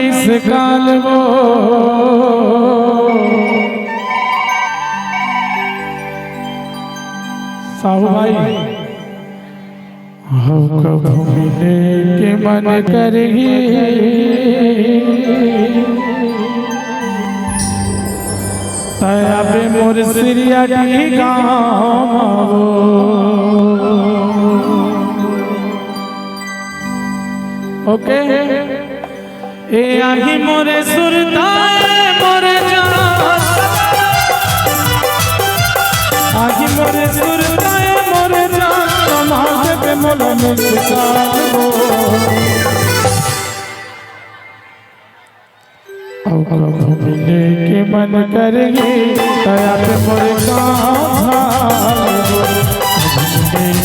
बीस काल वो साहू भाई हम कब मिले के मन करेगी तया पे मोर सिरिया की गाँव ओके ए आही मोरे सुरताए मोरे जान आही मोरे सुरताए मोरे जान समाज पे मोला में सितारो मिले के मन करेगी तया पे मोरे गाँव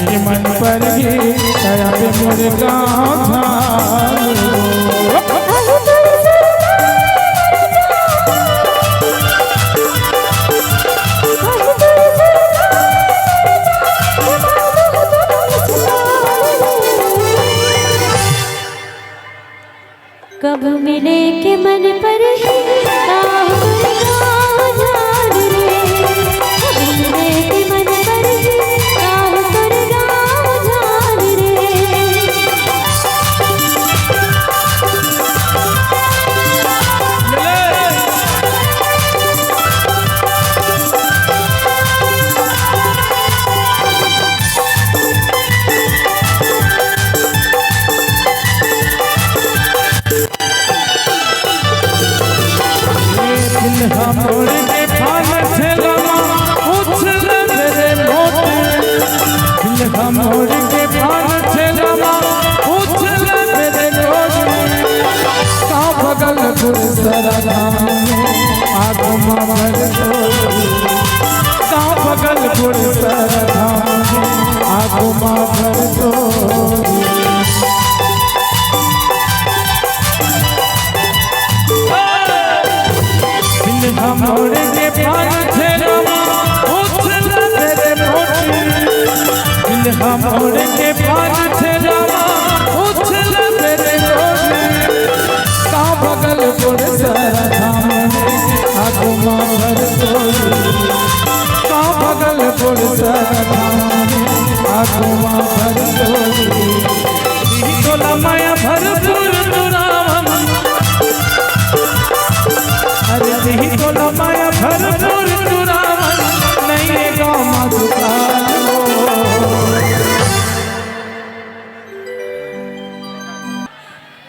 के मन पर ही तया पे मोरे गाँव कब मिले के मन पर ही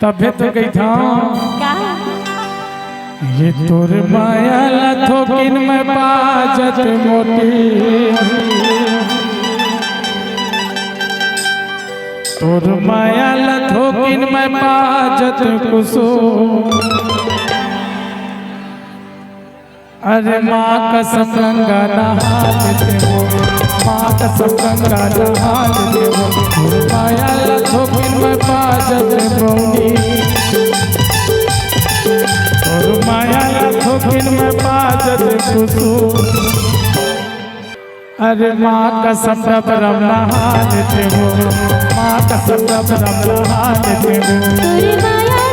तबे तो गई था ये तोर माया लथोकिन में बाजत मोटी तोर माया लथोकिन में बाजत कुसुम अरे माँ कसम गंगा नहात देवो माँ कसम गंगा नहात देवो माया लथोकिन में बाजत मोटी और माया लथोकिन में बाजत कुसुम अरे माँ कसम रब नहात देवो माँ कसम रब नहात देवो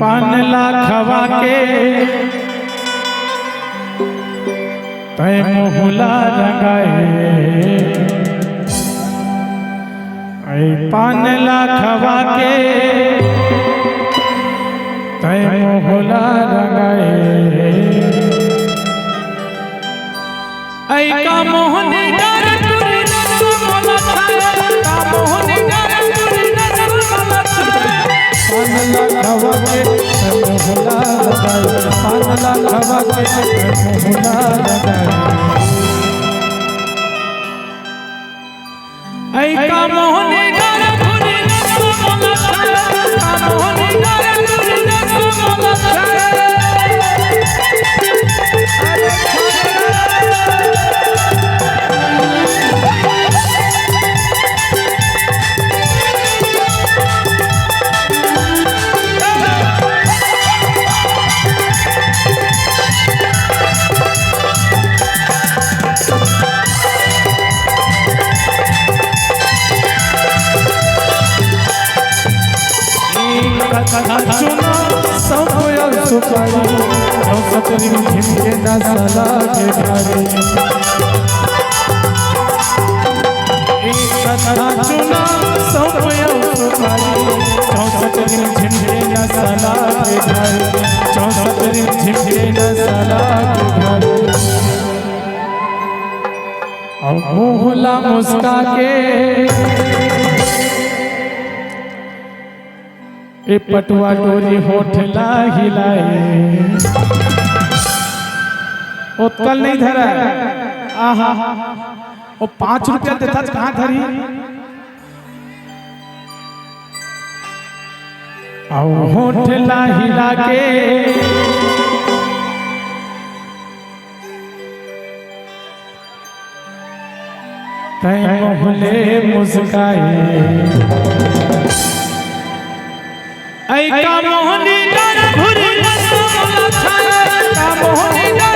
पान ला खवा के तय मोहला रंगाए पान ला खवा के तय मोहला रंगाए का मोहनी डर तुरी रसमला का मोहनी डर तुरी रसमला पान ला खवा के तय मोहला रंगाए पान ला खवा के तय मोहला रंगाए का मोहनी डर तुरी रसमला का मोहनी डर तुरी रसमला सुना सब सुपारी सतरी झिमके ना सला के भारी कथा सुना सब सुपारी सतरी झिमके ना सला के भारी सतरी झिमके ना सला के भारी और मोहला मुस्का के ए पटुआ डोरी होठ ला हिलाए उत्कल नहीं धरा आहा वो 5 रुपया देता कहाँ धरी आओ होठ ला हिला के तय मोहले मुस्काए का मोहनी डर भुरी रसमला का मोहनी डर